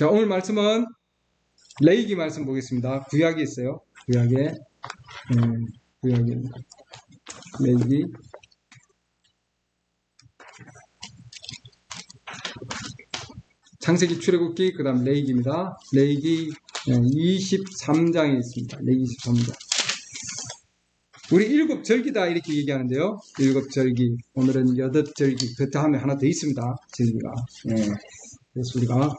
자, 오늘 말씀은 레위기 말씀 보겠습니다. 구약이 있어요. 구약에 레위기 창세기, 출애굽기, 그 다음 레위기입니다. 레위기 23장에 있습니다. 레위기 23장. 우리 7절기다 이렇게 얘기하는데요. 7절기, 오늘은 8절기, 그 다음에 하나 더 있습니다. 절기가. 그래서 우리가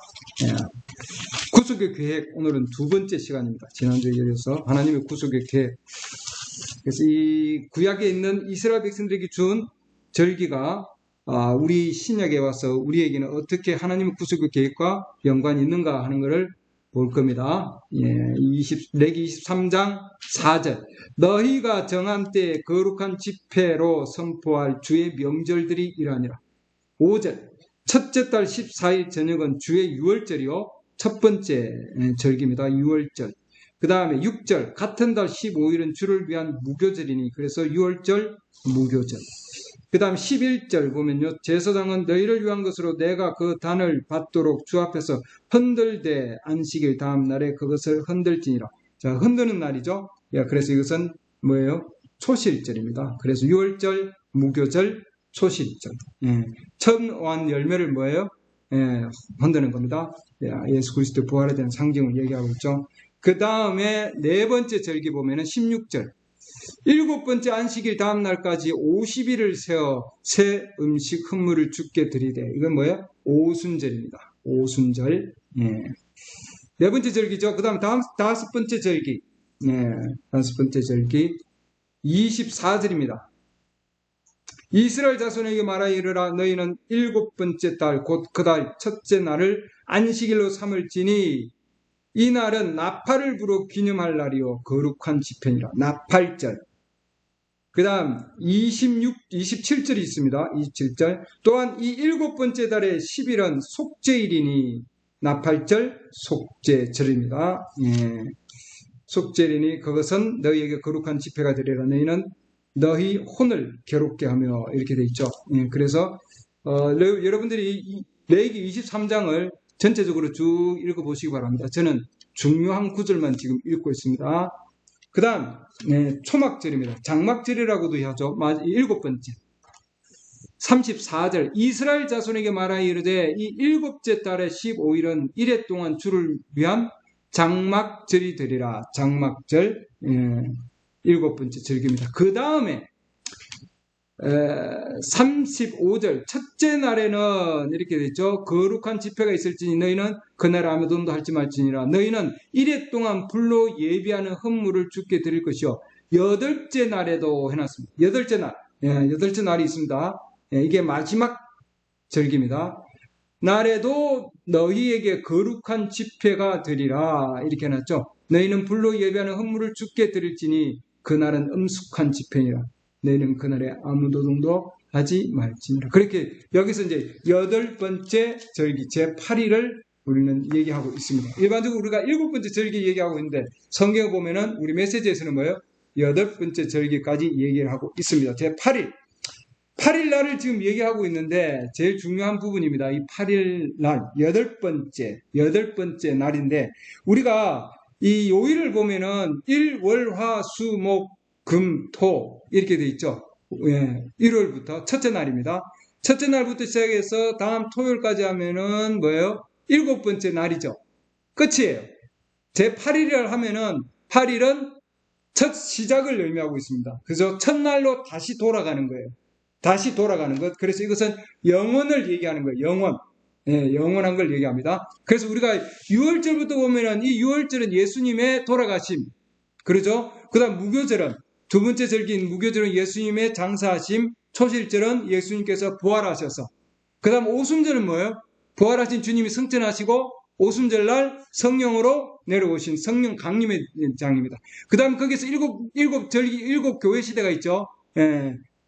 구속의 계획, 오늘은 두 번째 시간입니다. 지난주에 이어서 하나님의 구속의 계획. 그래서 이 구약에 있는 이스라엘 백성들에게 준 절기가 우리 신약에 와서 우리에게는 어떻게 하나님의 구속의 계획과 연관이 있는가 하는 것을 볼 겁니다. 레위기 23장 4절. 너희가 정한 때에 거룩한 집회로 선포할 주의 명절들이 이러하니라. 5절. 첫째 달 14일 저녁은 주의 유월절이요. 첫 번째 절기입니다. 유월절. 그 다음에 6절. 같은 달 15일은 주를 위한 무교절이니 그래서 유월절 무교절. 그 다음 11절 보면요. 제사장은 너희를 위한 것으로 내가 그 단을 받도록 주 앞에서 흔들되 안식일 다음 날에 그것을 흔들지니라. 자, 흔드는 날이죠. 그래서 이것은 뭐예요? 초실절입니다. 그래서 유월절, 무교절, 초실절. 천원 열매를 뭐예요? 흔드는 겁니다. 예수 그리스도 부활에 대한 상징을 얘기하고 있죠. 그 다음에 네 번째 절기 보면은 16절. 7번째 안식일 다음 날까지 50일을 세어 새 음식 흔물을 주께 드리되. 이건 뭐예요? 오순절입니다. 오순절. 네 번째 절기죠. 그 다음 다섯 번째 절기. 다섯 번째 절기 24절입니다. 이스라엘 자손에게 말하 이르라. 너희는 7번째 달 곧 그 달 첫째 날을 안식일로 삼을지니 이 날은 나팔을 불어 기념할 날이요 거룩한 집회니라. 나팔절. 그 다음 27절이 있습니다. 27절. 또한 이 7번째 달의 10일은 속죄일이니 나팔절 속죄절입니다. 속죄일이니 그것은 너희에게 거룩한 집회가 되리라. 너희는 너희 혼을 괴롭게 하며 이렇게 돼 있죠. 그래서 여러분들이 레위기 23장을 전체적으로 쭉 읽어보시기 바랍니다. 저는 중요한 구절만 지금 읽고 있습니다. 그 다음 초막절입니다. 장막절이라고도 하죠. 7번째 34절. 이스라엘 자손에게 말하여 이르되 이 7째 달의 15일은 이래 동안 주를 위한 장막절이 되리라. 장막절 7번째 절기입니다. 그 다음에 35절. 첫째 날에는 이렇게 되죠. 거룩한 집회가 있을지니 너희는 그날 아무도 할지 말지니라. 너희는 이래 동안 불로 예비하는 헌물을 주께 드릴 것이요. 8째 날에도 해놨습니다. 8째 날. 8째 날이 있습니다. 이게 마지막 절기입니다. 날에도 너희에게 거룩한 집회가 되리라. 이렇게 해놨죠. 너희는 불로 예비하는 헌물을 주께 드릴지니 그날은 음숙한 집회니라. 너희는 그날에 아무 노동도 하지 말지니라. 그렇게 여기서 이제 8번째 절기 제8일을 우리는 얘기하고 있습니다. 일반적으로 우리가 7번째 절기 얘기하고 있는데 성경을 보면은 우리 메시지에서는 뭐예요? 8번째 절기까지 얘기를 하고 있습니다. 제8일. 8일 날을 지금 얘기하고 있는데 제일 중요한 부분입니다. 이 8일 날 8번째 날인데 우리가 이 요일을 보면은 일, 월, 화, 수, 목, 금, 토 이렇게 돼 있죠. 1월부터 첫째 날입니다. 첫째 날부터 시작해서 다음 토요일까지 하면은 뭐예요? 7번째 날이죠. 끝이에요. 제 8일을 하면은 8일은 첫 시작을 의미하고 있습니다. 그래서 첫날로 다시 돌아가는 거예요. 다시 돌아가는 것. 그래서 이것은 영원을 얘기하는 거예요. 영원. 영원한 걸 얘기합니다. 그래서 우리가 6월절부터 보면은 이 6월절은 예수님의 돌아가심. 그러죠? 그 다음 무교절은 두 번째 절기인 무교절은 예수님의 장사하심, 초실절은 예수님께서 부활하셔서. 그 다음 오순절은 뭐예요? 부활하신 주님이 승천하시고 오순절날 성령으로 내려오신 성령 강림의 장입니다. 그 다음 거기서 일곱 절기, 7 교회 시대가 있죠.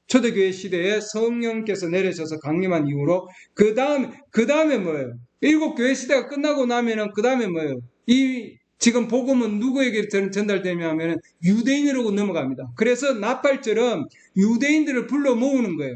초대교회 시대에 성령께서 내려셔서 강림한 이후로 그 다음에 뭐예요? 7 교회 시대가 끝나고 나면은 그 다음에 뭐예요? 이 지금 복음은 누구에게 전달되냐면 유대인으로 넘어갑니다. 그래서 나팔절은 유대인들을 불러 모으는 거예요.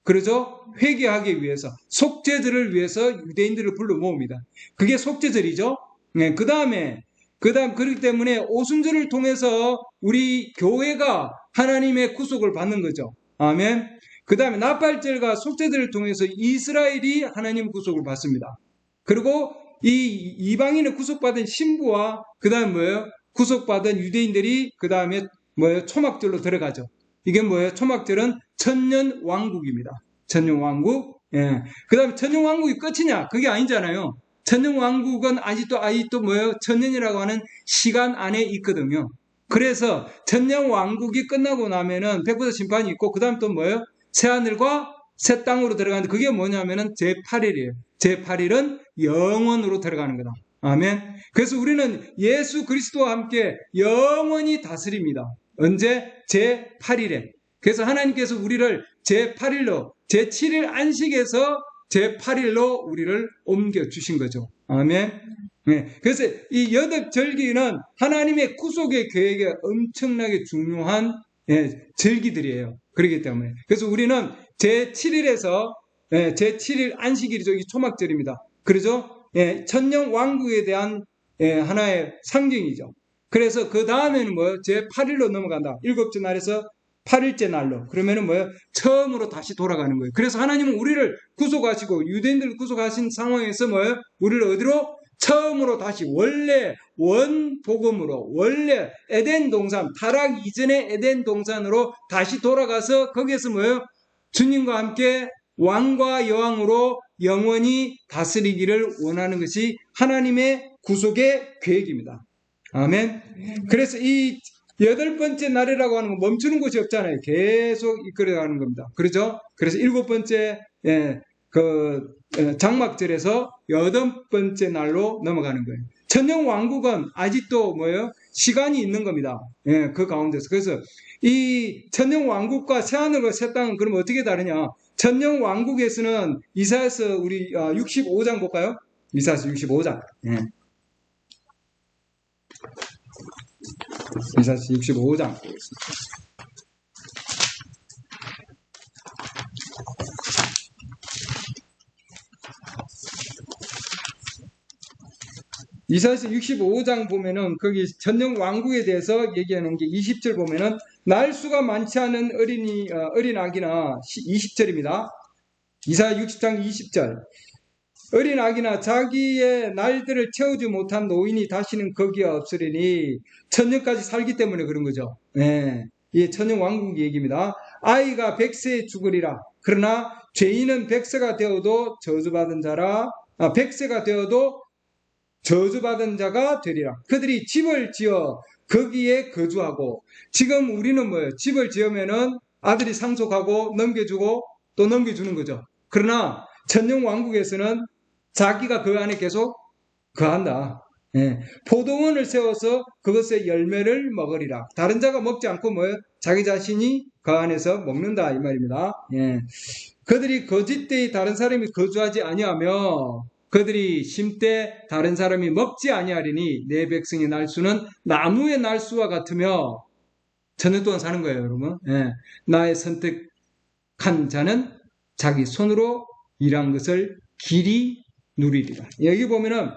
그러죠? 회개하기 위해서, 속죄절을 위해서 유대인들을 불러 모읍니다. 그게 속죄절이죠. 네, 그렇기 때문에 오순절을 통해서 우리 교회가 하나님의 구속을 받는 거죠. 아멘. 그 다음에 나팔절과 속죄절을 통해서 이스라엘이 하나님의 구속을 받습니다. 그리고 이 이방인의 구속받은 신부와 그 다음에 뭐예요? 구속받은 유대인들이 그 다음에 뭐예요? 초막절로 들어가죠. 이게 뭐예요? 초막절은 천년왕국입니다. 천년왕국. 예. 그 다음에 천년왕국이 끝이냐? 그게 아니잖아요. 천년왕국은 아직도 뭐예요? 천년이라고 하는 시간 안에 있거든요. 그래서 천년왕국이 끝나고 나면은 백보자 심판이 있고, 그 다음 또 뭐예요? 새하늘과 새 땅으로 들어가는데, 그게 뭐냐면은 제8일이에요. 제8일은 영원으로 들어가는 거다. 아멘. 그래서 우리는 예수 그리스도와 함께 영원히 다스립니다. 언제? 제8일에. 그래서 하나님께서 우리를 제8일로, 제7일 안식에서 제8일로 우리를 옮겨주신 거죠. 아멘. 네. 그래서 이 여덟절기는 하나님의 구속의 계획에 엄청나게 중요한 절기들이에요. 그렇기 때문에. 그래서 우리는 제7일에서 제7일 안식일이죠. 이 초막절입니다. 그러죠? 천년 왕국에 대한 하나의 상징이죠. 그래서 그 다음에는 뭐예요? 제8일로 넘어간다. 일곱째 날에서 8일째 날로. 그러면은 뭐예요? 처음으로 다시 돌아가는 거예요. 그래서 하나님은 우리를 구속하시고 유대인들을 구속하신 상황에서 뭐예요? 우리를 어디로? 처음으로 다시 원래 원복음으로, 원래 에덴 동산, 타락 이전의 에덴 동산으로 다시 돌아가서 거기에서 뭐예요? 주님과 함께 왕과 여왕으로 영원히 다스리기를 원하는 것이 하나님의 구속의 계획입니다. 아멘. 그래서 이 8번째 날이라고 하는 건 멈추는 곳이 없잖아요. 계속 이끌어가는 겁니다. 그렇죠? 그래서 7번째 장막절에서 8번째 날로 넘어가는 거예요. 천년왕국은 아직도 뭐예요? 시간이 있는 겁니다. 그 가운데서. 그래서 이 천년왕국과 새하늘과 새 땅은 그럼 어떻게 다르냐? 천년왕국에서는 이사야서 우리 65장 볼까요? 이사야서 65장. 이사야서 65장. 이사야서 65장 보면은 거기 천년왕국에 대해서 얘기하는 게 20절 보면은 날수가 많지 않은 어린 아기나 20절입니다. 이사야 60장 20절. 어린 아기나 자기의 날들을 채우지 못한 노인이 다시는 거기에 없으리니 천년까지 살기 때문에 그런 거죠. 이 천년왕국 얘기입니다. 아이가 100세에 죽으리라. 그러나 죄인은 100세가 되어도 저주받은 자라. 100세가 되어도 저주받은 자가 되리라. 그들이 집을 지어 거기에 거주하고, 지금 우리는 뭐예요? 집을 지으면은 아들이 상속하고 넘겨주고 또 넘겨주는 거죠. 그러나 천년왕국에서는 자기가 그 안에 계속 거한다. 포도원을 세워서 그것의 열매를 먹으리라. 다른 자가 먹지 않고 뭐예요? 자기 자신이 그 안에서 먹는다 이 말입니다. 그들이 거짓되이 다른 사람이 거주하지 아니하며 그들이 심때 다른 사람이 먹지 아니하리니 내 백성의 날수는 나무의 날수와 같으며, 천년 동안 사는 거예요, 여러분. 나의 선택한 자는 자기 손으로 일한 것을 길이 누리리라. 여기 보면은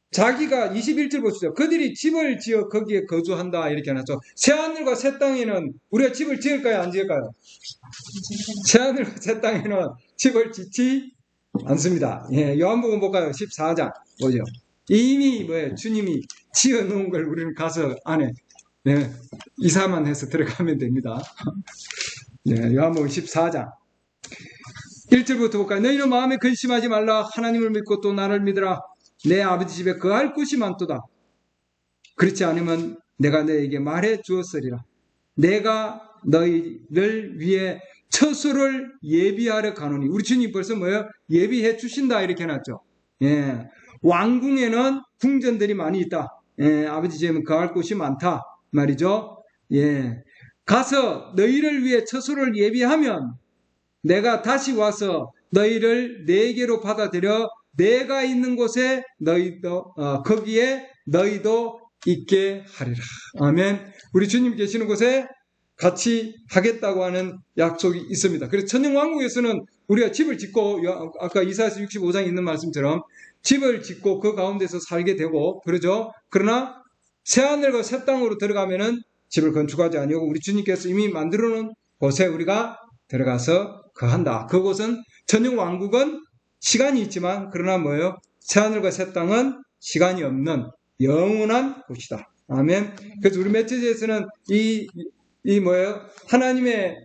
자기가 21절 보시죠. 그들이 집을 지어 거기에 거주한다 이렇게 해놨죠. 새하늘과 새 땅에는 우리가 집을 지을까요, 안 지을까요? 새하늘과 새 땅에는 집을 짓지 않습니다. 요한복음 볼까요? 14장 보죠. 이미 뭐예요? 주님이 지어놓은 걸 우리는 가서 안에 이사만 해서 들어가면 됩니다. 요한복음 14장 1절부터 볼까요? 너희는 마음에 근심하지 말라. 하나님을 믿고 또 나를 믿으라. 내 아버지 집에 거할 곳이 많도다. 그렇지 않으면 내가 너에게 말해 주었으리라. 내가 너희를 위해 처소를 예비하러 가노니. 우리 주님 벌써 뭐예요? 예비해 주신다 이렇게 해놨죠. 왕궁에는 궁전들이 많이 있다. 아버지 집에는 거할 곳이 많다 말이죠. 가서 너희를 위해 처소를 예비하면 내가 다시 와서 너희를 내게로 받아들여 내가 있는 곳에 너희도 거기에 너희도 있게 하리라. 아멘. 우리 주님 계시는 곳에 같이 하겠다고 하는 약속이 있습니다. 그래서 천년왕국에서는 우리가 집을 짓고 아까 이사야서 65장에 있는 말씀처럼 집을 짓고 그 가운데서 살게 되고 그러죠. 그러나 새하늘과 새 땅으로 들어가면은 집을 건축하지 아니하고 우리 주님께서 이미 만들어 놓은 곳에 우리가 들어가서 거한다. 그곳은 천년왕국은 시간이 있지만 그러나 뭐예요? 새하늘과 새 땅은 시간이 없는 영원한 곳이다. 아멘. 그래서 우리 메시지에서는 뭐예요? 하나님의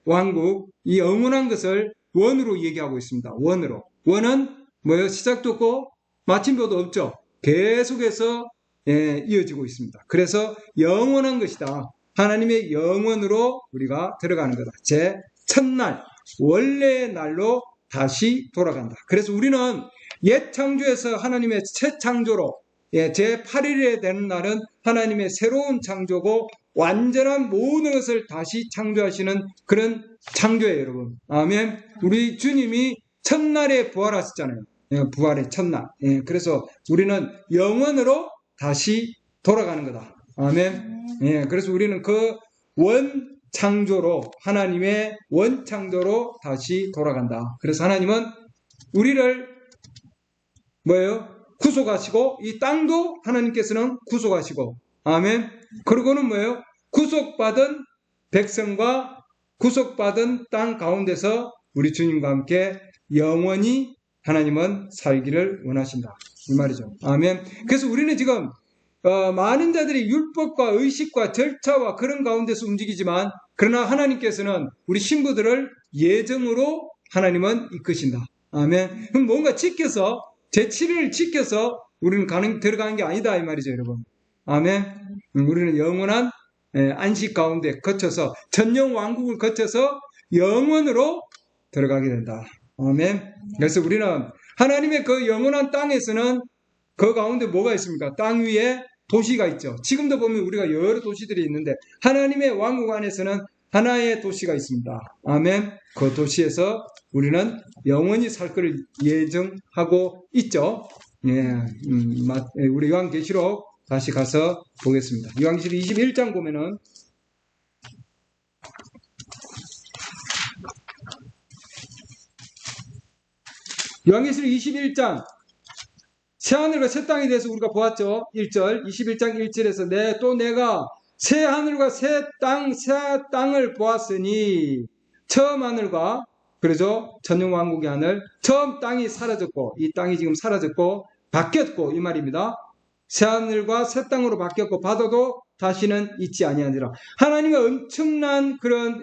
왕국, 이 영원한 것을 원으로 얘기하고 있습니다. 원으로. 원은 뭐예요? 시작도 없고 마침표도 없죠. 계속해서 이어지고 있습니다. 그래서 영원한 것이다. 하나님의 영원으로 우리가 들어가는 거다. 제 첫날, 원래의 날로 다시 돌아간다. 그래서 우리는 옛 창조에서 하나님의 새 창조로 제 8일에 되는 날은 하나님의 새로운 창조고 완전한 모든 것을 다시 창조하시는 그런 창조예요, 여러분. 아멘. 우리 주님이 첫날에 부활하셨잖아요. 부활의 첫날. 그래서 우리는 영원으로 다시 돌아가는 거다. 아멘. 그래서 우리는 그 원 창조로, 하나님의 원 창조로 다시 돌아간다. 그래서 하나님은 우리를 뭐예요? 구속하시고 이 땅도 하나님께서는 구속하시고 아멘. 그리고는 뭐예요? 구속받은 백성과 구속받은 땅 가운데서 우리 주님과 함께 영원히 하나님은 살기를 원하신다. 이 말이죠. 아멘. 그래서 우리는 지금 많은 자들이 율법과 의식과 절차와 그런 가운데서 움직이지만 그러나 하나님께서는 우리 신부들을 예정으로 하나님은 이끄신다. 아멘. 그럼 뭔가 지켜서 제7일을 지켜서 우리는 들어가는 게 아니다 이 말이죠, 여러분. 아멘. 우리는 영원한 안식 가운데 거쳐서 전영 왕국을 거쳐서 영원으로 들어가게 된다. 아멘. 그래서 우리는 하나님의 그 영원한 땅에서는 그 가운데 뭐가 있습니까? 땅 위에 도시가 있죠. 지금도 보면 우리가 여러 도시들이 있는데 하나님의 왕국 안에서는 하나의 도시가 있습니다. 아멘. 그 도시에서 우리는 영원히 살 것을 예정하고 있죠. 우리 요한계시록 다시 가서 보겠습니다. 요한계시록 21장 보면은 요한계시록 21장 새하늘과 새 땅에 대해서 우리가 보았죠. 1절 21장 1절에서 내가 새 하늘과 새 땅을 보았으니 처음 하늘과 그러죠. 천년왕국의 하늘 처음 땅이 사라졌고 이 땅이 지금 사라졌고 바뀌었고 이 말입니다. 새 하늘과 새 땅으로 바뀌었고 바다도 다시는 있지 아니하니라. 하나님의 엄청난 그런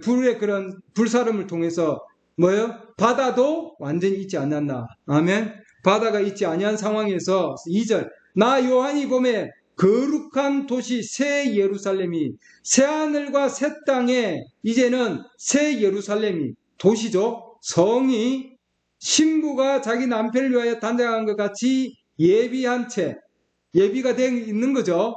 불의 그런 불사름을 통해서 뭐예요? 바다도 완전히 있지 않았나. 아멘. 바다가 있지 아니한 상황에서 2절 나 요한이 보매 거룩한 도시 새 예루살렘이 새 하늘과 새 땅에 이제는 새 예루살렘이 도시죠. 성이 신부가 자기 남편을 위하여 단장한 것 같이 예비한 채 예비가 되어 있는 거죠.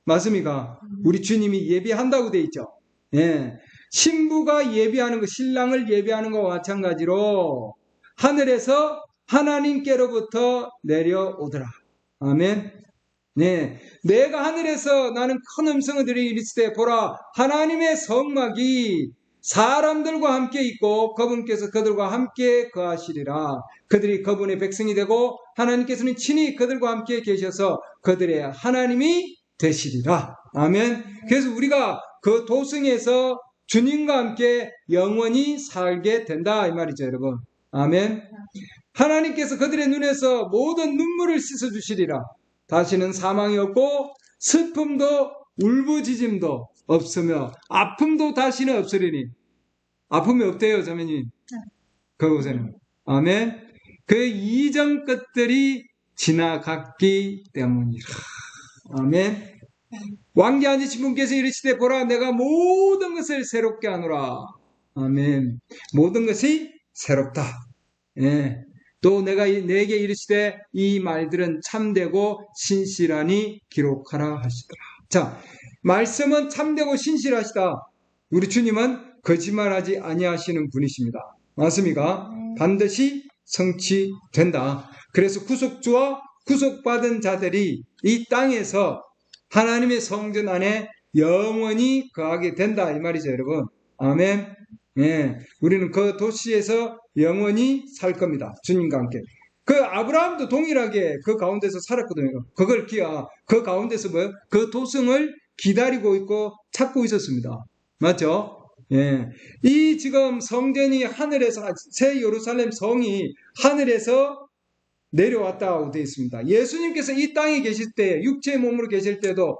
맞습니까? 우리 주님이 예비한다고 되어 있죠. 예. 신부가 예비하는 것, 신랑을 예비하는 것과 마찬가지로 하늘에서 하나님께로부터 내려오더라. 아멘. 네, 내가 하늘에서 나는 큰 음성을 들이 이르시되 보라 하나님의 성막이 사람들과 함께 있고 그분께서 그들과 함께 거하시리라. 그들이 그분의 백성이 되고 하나님께서는 친히 그들과 함께 계셔서 그들의 하나님이 되시리라. 아멘. 그래서 우리가 그 도성에서 주님과 함께 영원히 살게 된다 이 말이죠, 여러분. 아멘. 하나님께서 그들의 눈에서 모든 눈물을 씻어주시리라. 다시는 사망이 없고 슬픔도 울부짖음도 없으며 아픔도 다시는 없으리니. 아픔이 없대요, 자매님. 그곳에는. 아멘. 그 이전 것들이 지나갔기 때문이라. 아멘. 왕기 앉으신 분께서 이르시되 보라 내가 모든 것을 새롭게 하노라. 아멘. 모든 것이 새롭다. 예. 또 내게 이르시되 이 말들은 참되고 신실하니 기록하라 하시더라. 자, 말씀은 참되고 신실하시다. 우리 주님은 거짓말하지 아니하시는 분이십니다. 맞습니까? 반드시 성취된다. 그래서 구속주와 구속받은 자들이 이 땅에서 하나님의 성전 안에 영원히 거하게 된다 이 말이죠, 여러분. 아멘. 예, 우리는 그 도시에서 영원히 살 겁니다. 주님과 함께. 그 아브라함도 동일하게 그 가운데서 살았거든요. 그 가운데서 뭐요? 그 도성을 기다리고 있고 찾고 있었습니다. 맞죠? 예. 이 지금 성전이 하늘에서, 새 예루살렘 성이 하늘에서 내려왔다고 되어 있습니다. 예수님께서 이 땅에 계실 때, 육체의 몸으로 계실 때도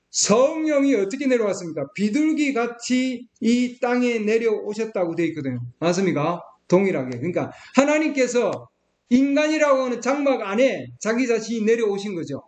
성령이 어떻게 내려왔습니까? 비둘기 같이 이 땅에 내려오셨다고 되어 있거든요. 맞습니까? 동일하게. 그러니까 하나님께서 인간이라고 하는 장막 안에 자기 자신이 내려오신 거죠.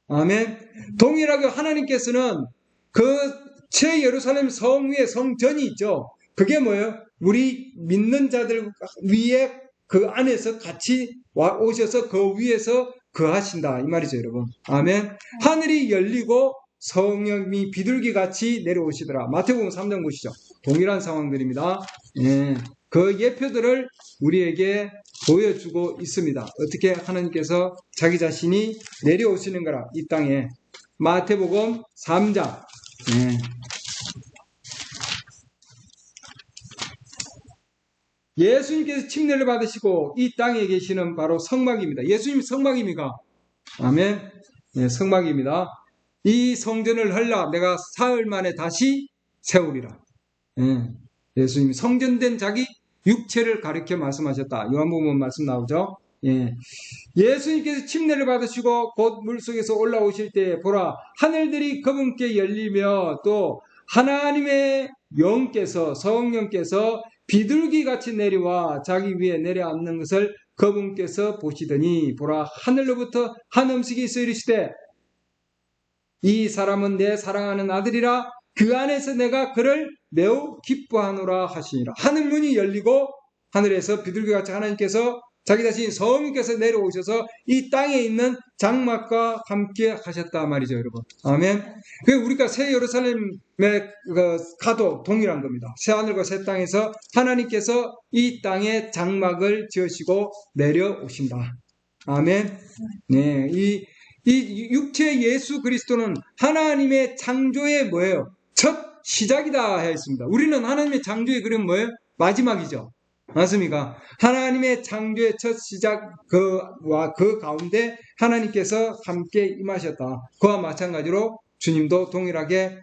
아멘. 동일하게 하나님께서는 그 새 예루살렘 성 위에 성전이 있죠. 그게 뭐예요? 우리 믿는 자들 위에 그 안에서 같이 오셔서 그 위에서 거하신다 이 말이죠, 여러분. 아멘. 하늘이 열리고 성령이 비둘기같이 내려오시더라. 마태복음 3장 보시죠. 동일한 상황들입니다. 예, 그 예표들을 우리에게 보여주고 있습니다. 어떻게 하나님께서 자기 자신이 내려오시는 거라 이 땅에. 마태복음 3장. 예수님께서 침례를 받으시고 이 땅에 계시는 바로 성막입니다. 예수님 성막입니까? 아멘. 예, 성막입니다. 이 성전을 헐라 내가 사흘 만에 다시 세우리라. 예, 예수님이 성전된 자기 육체를 가리켜 말씀하셨다. 요한복음 말씀 나오죠. 예, 예수님께서 침례를 받으시고 곧 물속에서 올라오실 때 보라 하늘들이 그분께 열리며 또 하나님의 영께서 성령께서 비둘기같이 내려와 자기 위에 내려앉는 것을 그분께서 보시더니 보라 하늘로부터 한 음식이 있어 이르시되 이 사람은 내 사랑하는 아들이라 그 안에서 내가 그를 매우 기뻐하노라 하시니라. 하늘 문이 열리고 하늘에서 비둘기같이 하나님께서 자기 자신 성령께서 내려오셔서 이 땅에 있는 장막과 함께 하셨다 말이죠, 여러분. 아멘. 우리가 새 예루살렘에 가도 동일한 겁니다. 새 하늘과 새 땅에서 하나님께서 이 땅에 장막을 지으시고 내려오신다. 아멘. 네, 이 육체 예수 그리스도는 하나님의 창조의 뭐예요? 첫 시작이다 했습니다. 우리는 하나님의 창조의 그림 뭐예요? 마지막이죠. 맞습니까? 하나님의 창조의 첫 시작 그 가운데 하나님께서 함께 임하셨다. 그와 마찬가지로 주님도 동일하게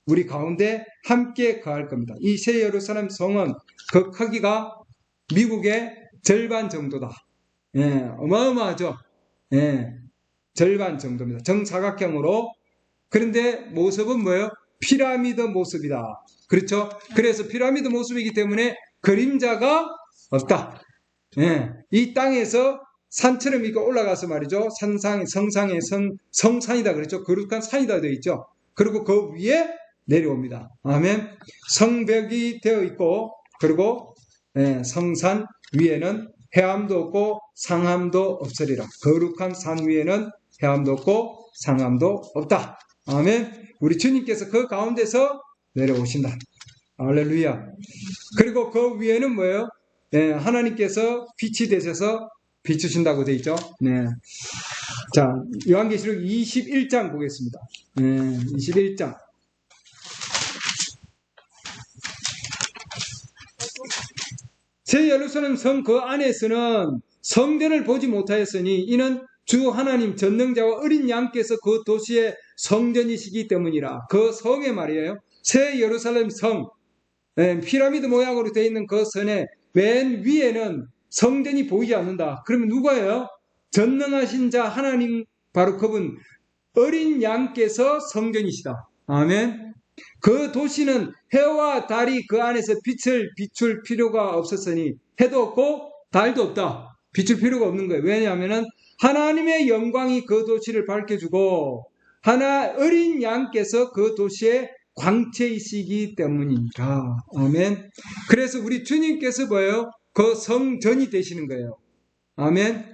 우리 가운데 함께 거할 겁니다. 이 새 예루살렘 성은 그 크기가 미국의 절반 정도다. 예, 어마어마하죠. 예, 절반 정도입니다. 정사각형으로. 그런데 모습은 뭐예요? 피라미드 모습이다. 그렇죠? 그래서 피라미드 모습이기 때문에 그림자가 없다. 예, 이 땅에서 산처럼 이렇게 올라가서 말이죠. 성상의 성산이다. 그렇죠? 거룩한 산이다 되어 있죠. 그리고 그 위에 내려옵니다. 아멘. 성벽이 되어 있고, 그리고 성산 위에는 해암도 없고 상암도 없으리라. 거룩한 산 위에는 해암도 없고 상암도 없다. 아멘. 우리 주님께서 그 가운데서 내려오신다. 할렐루야. 그리고 그 위에는 뭐예요? 하나님께서 빛이 되셔서 비추신다고 되어 있죠. 네. 자, 요한계시록 21장 보겠습니다. 21장. 새 예루살렘 성 그 안에서는 성전을 보지 못하였으니 이는 주 하나님 전능자와 어린 양께서 그 도시의 성전이시기 때문이라. 그 성에 말이에요. 새 예루살렘 성, 피라미드 모양으로 되어 있는 그 선의 맨 위에는 성전이 보이지 않는다. 그러면 누가예요? 전능하신 자 하나님, 바로 그분 어린 양께서 성전이시다. 아멘. 그 도시는 해와 달이 그 안에서 빛을 비출 필요가 없었으니 해도 없고 달도 없다. 비출 필요가 없는 거예요. 왜냐하면 하나님의 영광이 그 도시를 밝혀주고 어린 양께서 그 도시의 광채이시기 때문이니라. 아멘. 그래서 우리 주님께서 뭐예요? 그 성전이 되시는 거예요. 아멘.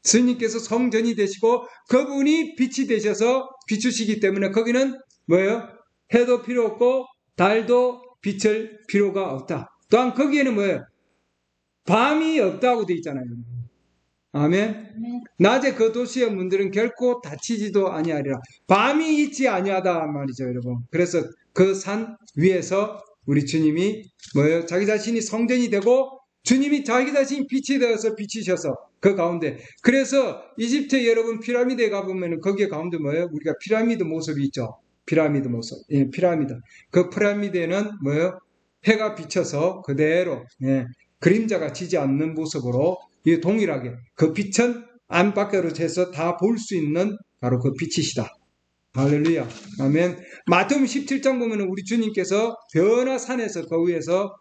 주님께서 성전이 되시고 그분이 빛이 되셔서 비추시기 때문에 거기는 뭐예요? 해도 필요 없고 달도 비칠 필요가 없다. 또한 거기에는 뭐예요? 밤이 없다고 되어 있잖아요. 아멘. 낮에 그 도시의 문들은 결코 닫히지도 아니하리라. 밤이 있지 아니하다 말이죠, 여러분. 그래서 그 산 위에서 우리 주님이 뭐예요? 자기 자신이 성전이 되고 주님이 자기 자신이 빛이 되어서 비치셔서 그 가운데. 그래서 이집트 여러분 피라미드에 가보면 거기에 가운데 뭐예요? 우리가 피라미드 모습이 있죠. 피라미드 모습. 예, 피라미드. 그 피라미드에는 뭐예요? 해가 비쳐서 그대로 그림자가 지지 않는 모습으로 이 동일하게 그 빛은 안팎으로 해서 다 볼 수 있는 바로 그 빛이시다. 할렐루야. 아멘. 마태복음 17장 보면 우리 주님께서 변화산에서 그 위에서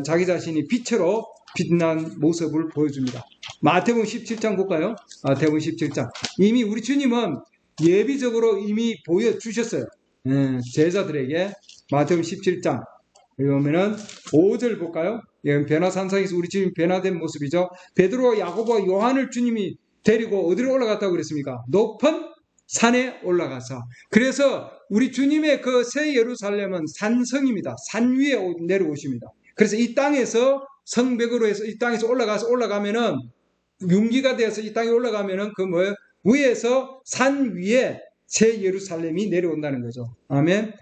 자기 자신이 빛으로 빛난 모습을 보여줍니다. 마태복음 17장 볼까요? 마태복음 17장. 이미 우리 주님은 예비적으로 이미 보여주셨어요. 제자들에게. 마태복음 17장. 여기 보면은 5절 볼까요? 변화산상에서 우리 주님 변화된 모습이죠. 베드로, 야고보, 요한을 주님이 데리고 어디로 올라갔다고 그랬습니까? 높은 산에 올라가서. 그래서 우리 주님의 그 새 예루살렘은 산성입니다. 산 위에 내려오십니다. 그래서 이 땅에서 성벽으로 해서 이 땅에서 올라가면은 융기가 되어서 이 땅에 올라가면은 그 뭐예요? 위에서 산 위에 새 예루살렘이 내려온다는 거죠. 아멘.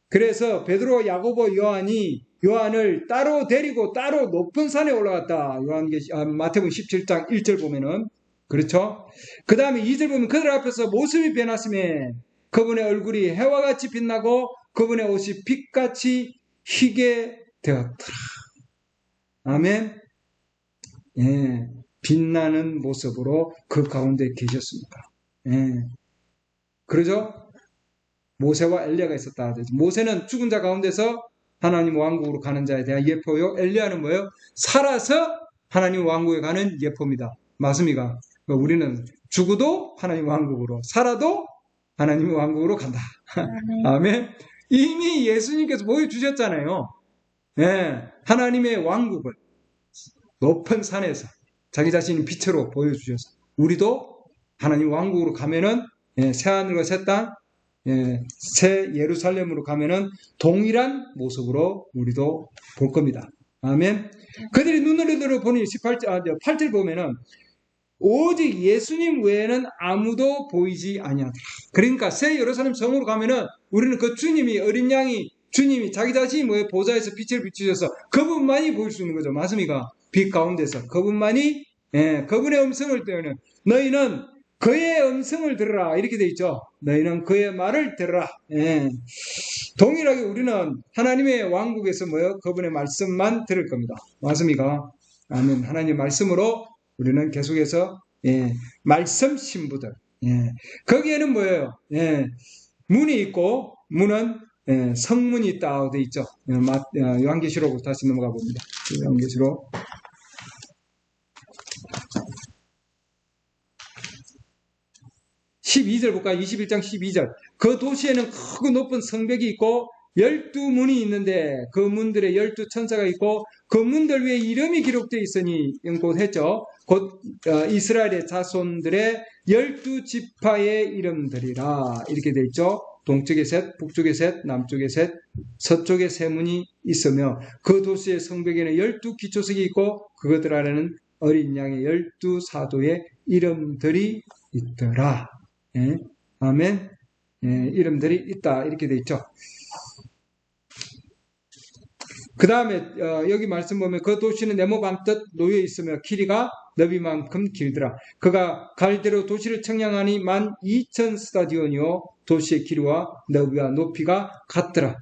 그래서 베드로, 야고보, 요한을 따로 데리고 따로 높은 산에 올라갔다. 마태복음 17장 1절 보면은 그렇죠. 그 다음에 2절 보면 그들 앞에서 모습이 변했으며 그분의 얼굴이 해와 같이 빛나고 그분의 옷이 빛같이 희게 되었더라. 아멘. 예, 빛나는 모습으로 그 가운데 계셨습니다. 예, 그러죠. 모세와 엘리야가 있었다. 모세는 죽은 자 가운데서 하나님 왕국으로 가는 자에 대한 예포요. 엘리야는 뭐예요? 살아서 하나님 왕국에 가는 예포입니다. 맞습니까? 우리는 죽어도 하나님 왕국으로, 살아도 하나님 왕국으로 간다. 아멘. 이미 예수님께서 보여주셨잖아요. 예, 하나님의 왕국을 높은 산에서 자기 자신이 빛으로 보여주셔서 우리도 하나님 왕국으로 가면은 새하늘과 새 땅, 새 예루살렘으로 가면은 동일한 모습으로 우리도 볼 겁니다. 아멘. 그들이 눈으로 보니 8절 보면은 오직 예수님 외에는 아무도 보이지 아니하더라. 그러니까 새 예루살렘 성으로 가면은 우리는 그 주님이 어린 양이 주님이 자기 자신이 뭐에 보좌에서 빛을 비추셔서 그분만이 보일 수 있는 거죠. 맞습니까? 빛 가운데서 그분만이 그분의 음성을 들으면 너희는 그의 음성을 들으라 이렇게 돼 있죠. 너희는 그의 말을 들으라. 동일하게 우리는 하나님의 왕국에서 뭐요? 그분의 말씀만 들을 겁니다. 맞습니까? 아멘. 하나님의 말씀으로 우리는 계속해서 말씀 신부들. 거기에는 뭐예요? 문이 있고 문은 성문이 있다 돼 있죠. 요한계시록 다시 넘어가 봅니다. 요한계시록 12절 볼까요? 21장 12절. 그 도시에는 크고 높은 성벽이 있고 12문이 있는데 그 문들에 12천사가 있고 그 문들 위에 이름이 기록되어 있으니 곧 했죠. 곧 이스라엘의 자손들의 12지파의 이름들이라 이렇게 되어 있죠. 동쪽에 셋, 북쪽에 셋, 남쪽에 셋, 서쪽에 세 문이 있으며 그 도시의 성벽에는 12기초석이 있고 그것들 아래는 어린 양의 12사도의 이름들이 있더라. 아멘. 이름들이 있다 이렇게 되어 있죠. 그 다음에 여기 말씀 보면 그 도시는 네모 반듯 놓여 있으며 길이가 너비만큼 길더라. 그가 갈대로 도시를 청량하니 12,000 스타디온이요 도시의 길이와 너비와 높이가 같더라.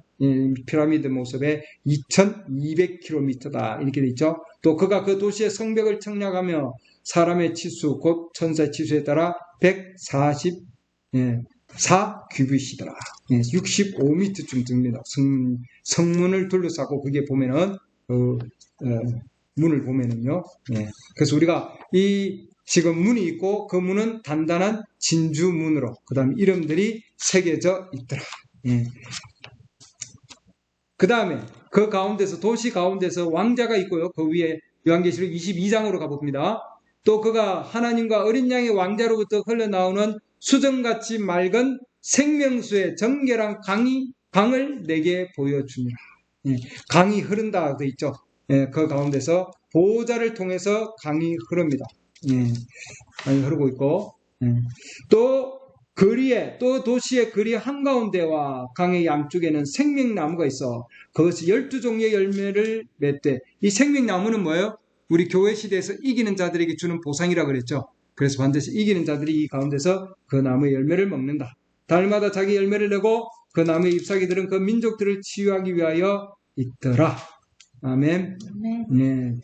피라미드 모습의 2,200km다 이렇게 되어 있죠. 또 그가 그 도시의 성벽을 청량하며 사람의 치수 곧 천사의 치수에 따라 144규빗이더라. 65m쯤 됩니다. 성문을 둘러싸고 그게 보면은 문을 보면은요. 그래서 우리가 이 지금 문이 있고 그 문은 단단한 진주문으로 그다음 이름들이 새겨져 있더라. 그 다음에 그 가운데서 도시 가운데서 왕자가 있고요. 그 위에 요한계시록 22장으로 가봅니다. 또 그가 하나님과 어린 양의 왕자로부터 흘러나오는 수정같이 맑은 생명수의 정결한 강을 내게 보여주니라. 강이 흐른다 되어 있죠. 그 가운데서 보호자를 통해서 강이 흐릅니다. 예, 많이 흐르고 있고, 또 도시의 거리 한가운데와 강의 양쪽에는 생명나무가 있어 그것이 12종류의 열매를 맺되, 이 생명나무는 뭐예요? 우리 교회 시대에서 이기는 자들에게 주는 보상이라 그랬죠. 그래서 반드시 이기는 자들이 이 가운데서 그 나무의 열매를 먹는다. 달마다 자기 열매를 내고 그 나무의 잎사귀들은 그 민족들을 치유하기 위하여 있더라. 아멘. 네,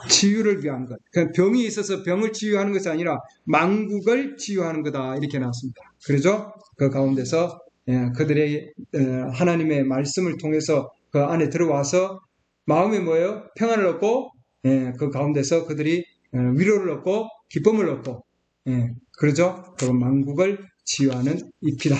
치유를 위한 것. 그러니까 병이 있어서 병을 치유하는 것이 아니라 만국을 치유하는 거다. 이렇게 나왔습니다. 그러죠? 그 가운데서 그들의 하나님의 말씀을 통해서 그 안에 들어와서 마음에 뭐예요? 평안을 얻고, 그 가운데서 그들이 위로를 얻고 기쁨을 얻고, 그러죠? 그 만국을 치유하는 잎이다.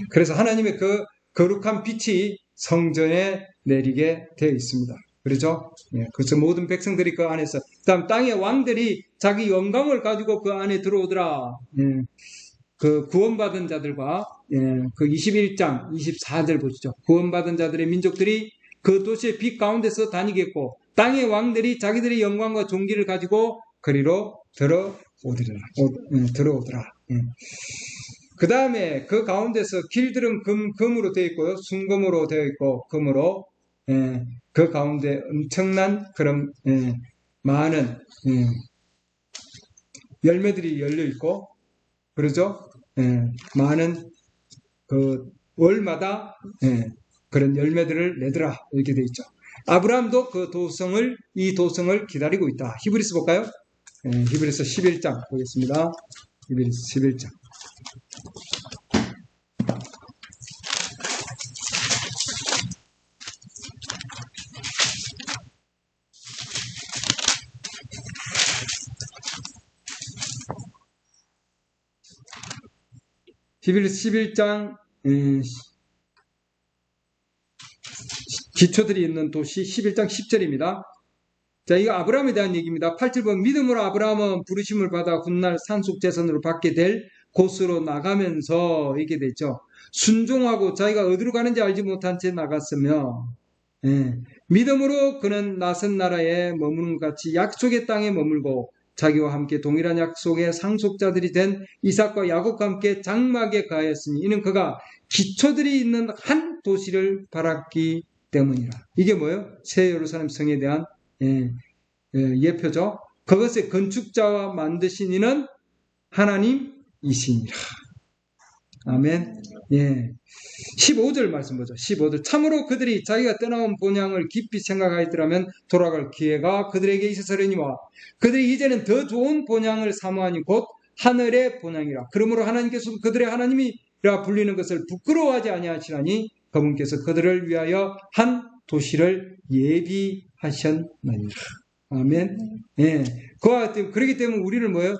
그래서 하나님의 그 거룩한 빛이 성전에 내리게 되어 있습니다. 그렇죠? 그래서 모든 백성들이 그 안에서, 그다음 땅의 왕들이 자기 영광을 가지고 그 안에 들어오더라. 그 구원받은 자들과 그 21장 24절 보시죠. 구원받은 자들의 민족들이 그 도시의 빛 가운데서 다니겠고 땅의 왕들이 자기들의 영광과 존귀를 가지고 그리로 들어오더라. 그 다음에 그 가운데서 길들은 금으로 되어 있고요. 순금으로 되어 있고 금으로, 그 가운데 엄청난 그런 많은 열매들이 열려 있고, 그러죠? 많은 그 월마다 그런 열매들을 내더라 이렇게 되어 있죠. 아브라함도 이 도성을 기다리고 있다. 히브리서 볼까요? 히브리서 11장 보겠습니다. 히브리서 11장. 히브리서 11장 기초들이 있는 도시 11장 10절입니다. 자, 이거 아브라함에 대한 얘기입니다. 8절 보면 믿음으로 아브라함은 부르심을 받아 훗날 산속제선으로 받게 될 곳으로 나가면서 이렇게 됐죠. 순종하고 자기가 어디로 가는지 알지 못한 채 나갔으며, 믿음으로 그는 낯선 나라에 머무는 것 같이 약속의 땅에 머물고 자기와 함께 동일한 약속의 상속자들이 된 이삭과 야곱과 함께 장막에 가하였으니 이는 그가 기초들이 있는 한 도시를 바랐기 때문이라. 이게 뭐예요? 새 예루살렘 성에 대한 예표죠. 그것의 건축자와 만드신 이는 하나님이시니라. 아멘. 15절 말씀 보죠. 15절. 참으로 그들이 자기가 떠나온 본향을 깊이 생각하였더라면 돌아갈 기회가 그들에게 있었으려니와 그들이 이제는 더 좋은 본향을 사모하니 곧 하늘의 본향이라. 그러므로 하나님께서도 그들의 하나님이라 불리는 것을 부끄러워하지 아니하시나니 그분께서 그들을 위하여 한 도시를 예비하셨느니라. 아멘. 그렇기 때문에 우리는 뭐예요?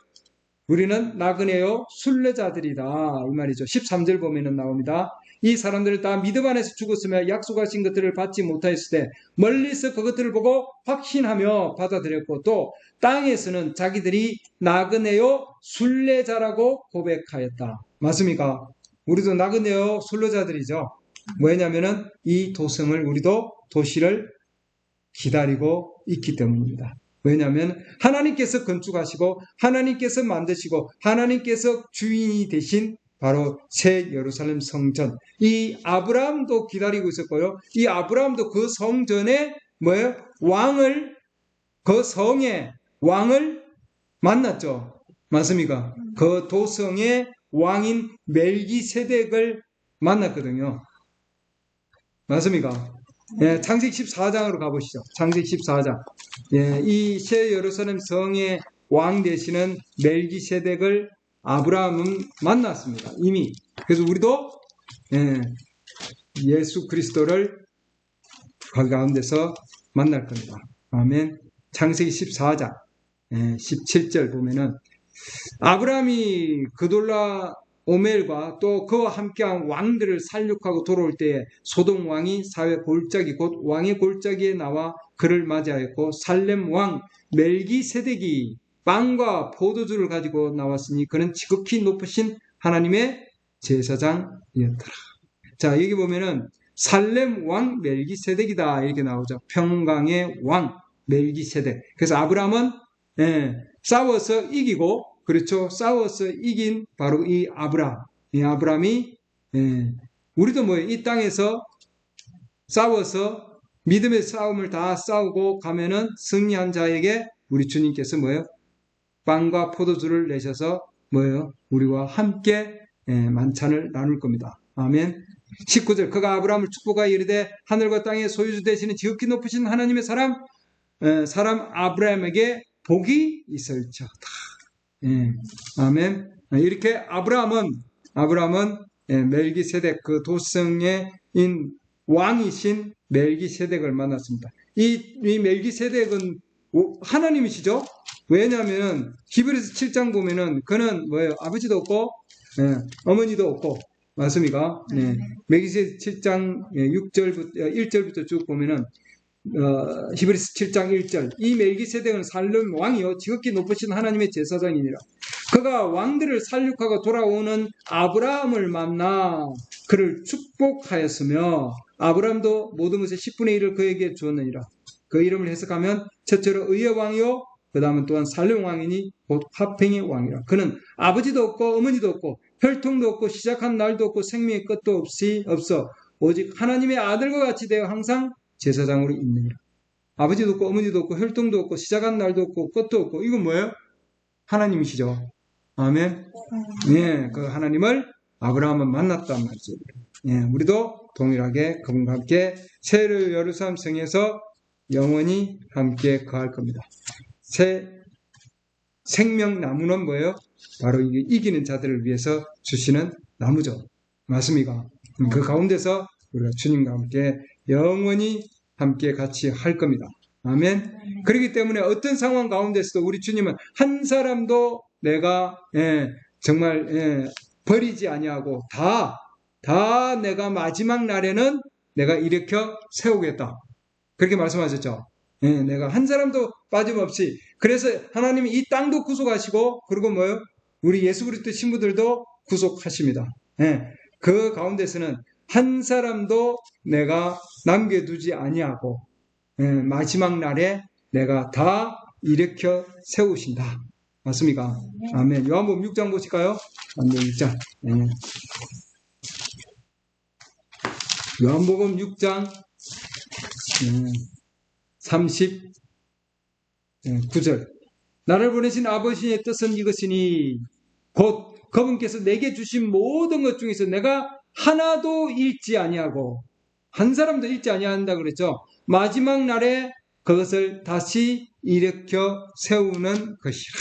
우리는 나그네요 순례자들이다 이 말이죠. 13절 보면은 나옵니다. 이 사람들을 다 믿음 안에서 죽었으며 약속하신 것들을 받지 못하였을 때 멀리서 그것들을 보고 확신하며 받아들였고 또 땅에서는 자기들이 나그네요 순례자라고 고백하였다. 맞습니까? 우리도 나그네요 순례자들이죠. 왜냐하면은 이 도시를 기다리고 있기 때문입니다. 왜냐하면 하나님께서 건축하시고 하나님께서 만드시고 하나님께서 주인이 되신 바로 새 예루살렘 성전, 이 아브라함도 기다리고 있었고요. 이 아브라함도 그 성전에 그 성의 왕을 만났죠. 맞습니까? 그 도성의 왕인 멜기세덱을 만났거든요. 맞습니까? 창세기 14장으로 가보시죠. 창세기 14장. 이 새 예루살렘 성의 왕 되시는 멜기세덱을 아브라함은 만났습니다. 이미. 그래서 우리도 예수 그리스도를 그 가운데서 만날 겁니다. 아멘. 창세기 14장 17절 보면은 아브라함이 그돌라 오멜과 또 그와 함께한 왕들을 살육하고 돌아올 때에 소돔 왕이 사회 골짜기 곧 왕의 골짜기에 나와 그를 맞이하였고 살렘 왕 멜기세덱이 빵과 포도주를 가지고 나왔으니 그는 지극히 높으신 하나님의 제사장이었더라. 자, 여기 보면은 살렘 왕 멜기세덱이다 이렇게 나오죠. 평강의 왕 멜기세덱. 그래서 아브라함은 싸워서 이기고, 그렇죠. 싸워서 이긴 바로 이 아브람. 이 아브람이, 우리도 뭐 이 땅에서 싸워서 믿음의 싸움을 다 싸우고 가면은 승리한 자에게 우리 주님께서 뭐예요? 빵과 포도주를 내셔서 뭐예요? 우리와 함께 만찬을 나눌 겁니다. 아멘. 19절 그가 아브라함을 축복하여 이르되 하늘과 땅의 소유주 되시는 지극히 높으신 하나님의 사람 아브라함에게 복이 있을지어다. 아멘. 이렇게 아브라함은 멜기세덱 그 도성의 왕이신 멜기세덱을 만났습니다. 이 멜기세덱은 하나님이시죠? 왜냐하면 히브리서 7장 보면은 그는 뭐예요? 아버지도 없고 어머니도 없고 맞습니까? 멜기세덱 7장 1절부터 쭉 보면은 히브리서 7장 1절 이 멜기세덱은 살렘 왕이요 지극히 높으신 하나님의 제사장이니라. 그가 왕들을 살육하고 돌아오는 아브라함을 만나 그를 축복하였으며 아브라함도 모든 것의 10분의 1을 그에게 주었느니라. 그 이름을 해석하면 첫째로 의의 왕이요 그 다음은 또한 살렘 왕이니 곧 화평의 왕이라. 그는 아버지도 없고 어머니도 없고 혈통도 없고 시작한 날도 없고 생명의 끝도 없어 오직 하나님의 아들과 같이 되어 항상 제사장으로 있느니라. 아버지도 없고 어머니도 없고 혈통도 없고 시작한 날도 없고 끝도 없고 이건 뭐예요? 하나님이시죠. 아멘. 그 하나님을 아브라함은 만났단 말이죠. 우리도 동일하게 그분과 함께 새 예루살렘 성에서 영원히 함께 거할 겁니다. 새 생명나무는 뭐예요? 바로 이기는 자들을 위해서 주시는 나무죠. 맞습니까? 그 가운데서 우리가 주님과 함께 영원히 함께 같이 할 겁니다. 아멘. 그렇기 때문에 어떤 상황 가운데서도 우리 주님은 한 사람도 내가 정말 버리지 아니하고 다 내가 마지막 날에는 내가 일으켜 세우겠다. 그렇게 말씀하셨죠. 내가 한 사람도 빠짐없이. 그래서 하나님이 이 땅도 구속하시고 그리고 뭐요? 우리 예수 그리스도 신부들도 구속하십니다. 그 가운데서는 한 사람도 내가 남겨두지 아니하고 마지막 날에 내가 다 일으켜 세우신다. 맞습니까? 아멘. 요한복음 6장 보실까요? 요한복음 6장. 요한복음 6장 39절. 나를 보내신 아버지의 뜻은 이것이니 곧 그분께서 내게 주신 모든 것 중에서 내가 하나도 잃지 아니하고 한 사람도 잃지 아니한다 그랬죠. 마지막 날에 그것을 다시 일으켜 세우는 것이라.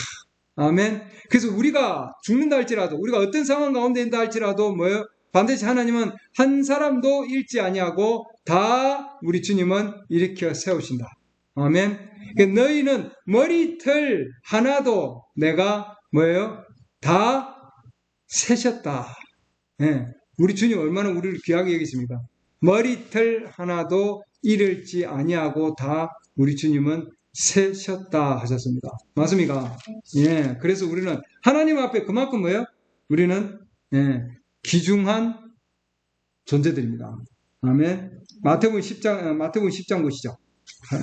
아멘. 그래서 우리가 죽는다 할지라도 우리가 어떤 상황 가운데 있다 할지라도 뭐예요? 반드시 하나님은 한 사람도 잃지 아니하고 다 우리 주님은 일으켜 세우신다. 아멘. 너희는 머리털 하나도 내가 뭐예요? 다 세셨다. 우리 주님 얼마나 우리를 귀하게 여기십니까? 머리털 하나도 잃을지 아니하고 다 우리 주님은 세셨다 하셨습니다. 맞습니까? 그래서 우리는 하나님 앞에 그만큼 뭐예요? 우리는 귀중한 존재들입니다. 아멘. 마태복음 10장 보시죠.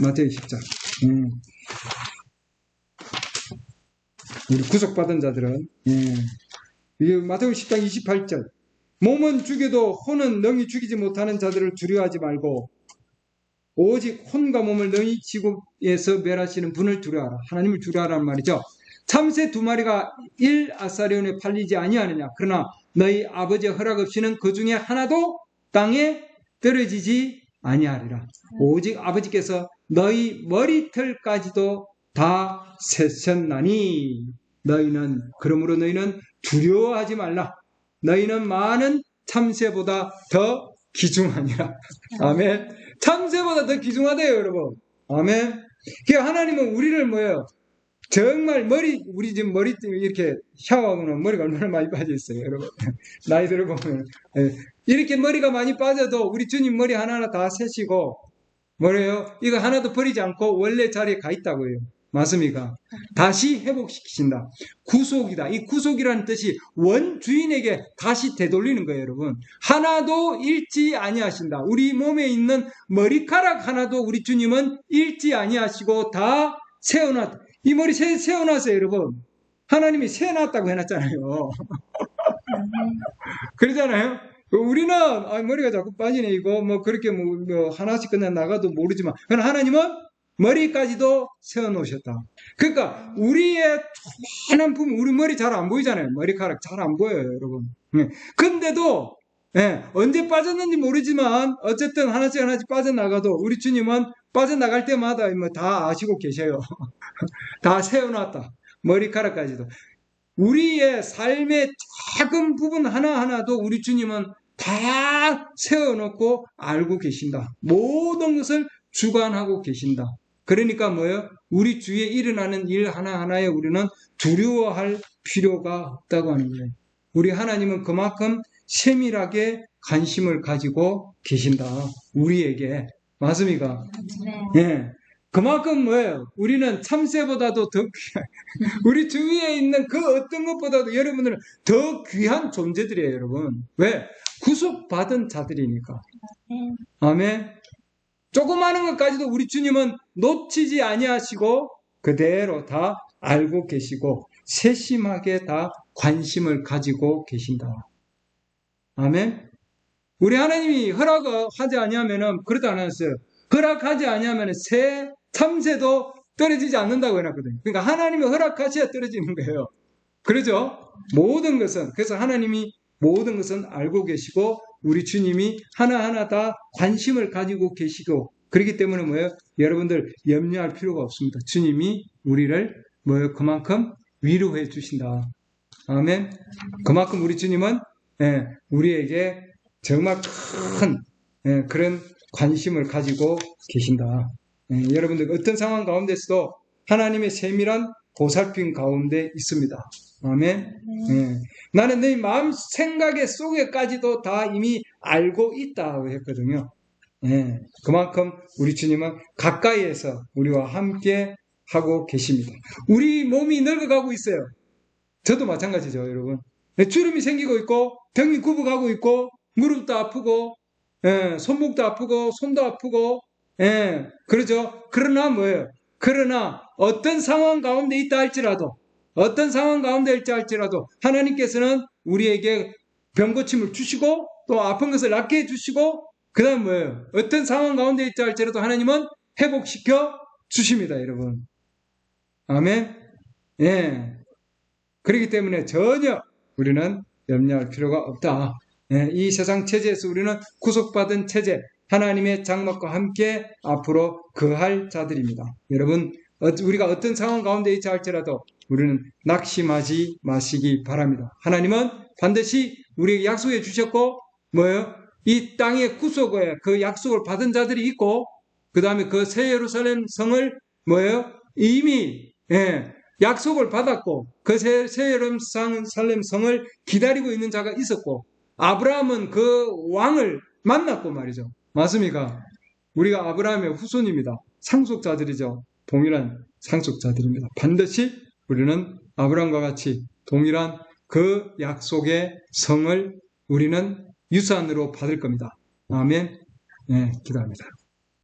마태복음 10장. 우리 구속받은 자들은 이게 마태복음 10장 28절. 몸은 죽여도 혼은 능히 죽이지 못하는 자들을 두려워하지 말고 오직 혼과 몸을 능히 지구에서 멸하시는 분을 두려워하라. 하나님을 두려워하라는 말이죠. 참새 2마리가 1아사리온에 팔리지 아니하느냐. 그러나 너희 아버지의 허락 없이는 그 중에 하나도 땅에 떨어지지 아니하리라. 오직 아버지께서 너희 머리털까지도 다 세셨나니 그러므로 너희는 두려워하지 말라. 너희는 많은 참새보다 더 귀중하니라. 아멘. 참새보다 더 귀중하대요, 여러분. 아멘. 하나님은 우리를 뭐예요? 정말 우리 지금 머리 이렇게 샤워하면 머리가 얼마나 많이 빠져 있어요, 여러분. 나이 들어보면. 이렇게 머리가 많이 빠져도 우리 주님 머리 하나하나 다 세시고, 뭐래요? 이거 하나도 버리지 않고 원래 자리에 가 있다고요. 맞습니까? 다시 회복시키신다. 구속이다. 이 구속이라는 뜻이 원주인에게 다시 되돌리는 거예요, 여러분. 하나도 잃지 아니하신다. 우리 몸에 있는 머리카락 하나도 우리 주님은 잃지 아니하시고 다 세워놨다. 이 머리 세워놨어요, 여러분. 하나님이 세워놨다고 해놨잖아요. 그러잖아요. 우리는 머리가 자꾸 빠지네 이거 뭐 그렇게 뭐 하나씩 그냥 나가도 모르지만 그러나 하나님은 머리까지도 세워놓으셨다. 그러니까 우리의 조그만한 부분, 우리 머리 잘 안 보이잖아요. 머리카락 잘 안 보여요, 여러분. 근데도 언제 빠졌는지 모르지만 어쨌든 하나씩 빠져나가도 우리 주님은 빠져나갈 때마다 뭐 다 아시고 계셔요. 다 세워놨다. 머리카락까지도. 우리의 삶의 작은 부분 하나하나도 우리 주님은 다 세워놓고 알고 계신다. 모든 것을 주관하고 계신다. 그러니까 뭐예요? 우리 주위에 일어나는 일 하나하나에 우리는 두려워할 필요가 없다고 하는 거예요. 우리 하나님은 그만큼 세밀하게 관심을 가지고 계신다. 우리에게. 맞습니까? 네. 그만큼 뭐예요? 우리는 참새보다도 더 귀한, 우리 주위에 있는 그 어떤 것보다도 여러분들은 더 귀한 존재들이에요, 여러분. 왜? 구속받은 자들이니까. 아멘. 조그마한 것까지도 우리 주님은 놓치지 아니하시고 그대로 다 알고 계시고 세심하게 다 관심을 가지고 계신다. 아멘. 우리 하나님이 허락하지 아니하면은 그러다 않았어요. 허락하지 아니하면은 참새도 떨어지지 않는다고 해놨거든요. 그러니까 하나님이 허락하셔야 떨어지는 거예요. 그러죠? 모든 것은, 그래서 하나님이 모든 것은 알고 계시고, 우리 주님이 하나하나 다 관심을 가지고 계시고, 그렇기 때문에 뭐예요? 여러분들 염려할 필요가 없습니다. 주님이 우리를 뭐예요? 그만큼 위로해 주신다. 아멘. 그만큼 우리 주님은 우리에게 정말 큰 그런 관심을 가지고 계신다. 여러분들 어떤 상황 가운데서도 하나님의 세밀한 보살핌 가운데 있습니다. 아멘. 나는 네 마음 생각의 속에까지도 다 이미 알고 있다고 했거든요. 그만큼 우리 주님은 가까이에서 우리와 함께 하고 계십니다. 우리 몸이 늙어가고 있어요. 저도 마찬가지죠, 여러분. 주름이 생기고 있고 병이 굽어가고 있고 무릎도 아프고 손목도 아프고 손도 아프고 그러죠. 그러나 뭐예요? 그러나 어떤 상황 가운데 있다 할지라도 하나님께서는 우리에게 병고침을 주시고 또 아픈 것을 낫게 해주시고 그 다음 뭐예요? 어떤 상황 가운데 있다 할지라도 하나님은 회복시켜 주십니다, 여러분. 아멘. 그렇기 때문에 전혀 우리는 염려할 필요가 없다. 이 세상 체제에서 우리는 구속받은 체제, 하나님의 장막과 함께 앞으로 거할 자들입니다. 여러분, 우리가 어떤 상황 가운데 있지 할지라도 우리는 낙심하지 마시기 바랍니다. 하나님은 반드시 우리에게 약속해 주셨고, 뭐예요? 이 땅의 구속에 그 약속을 받은 자들이 있고, 그 다음에 그 새 예루살렘 성을 뭐예요? 이미 약속을 받았고 그 새 예루살렘 성을 기다리고 있는 자가 있었고 아브라함은 그 왕을 만났고 말이죠. 맞습니까? 우리가 아브라함의 후손입니다. 상속자들이죠. 동일한 상속자들입니다. 반드시 우리는 아브라함과 같이 동일한 그 약속의 성을 우리는 유산으로 받을 겁니다. 아멘. 기도합니다.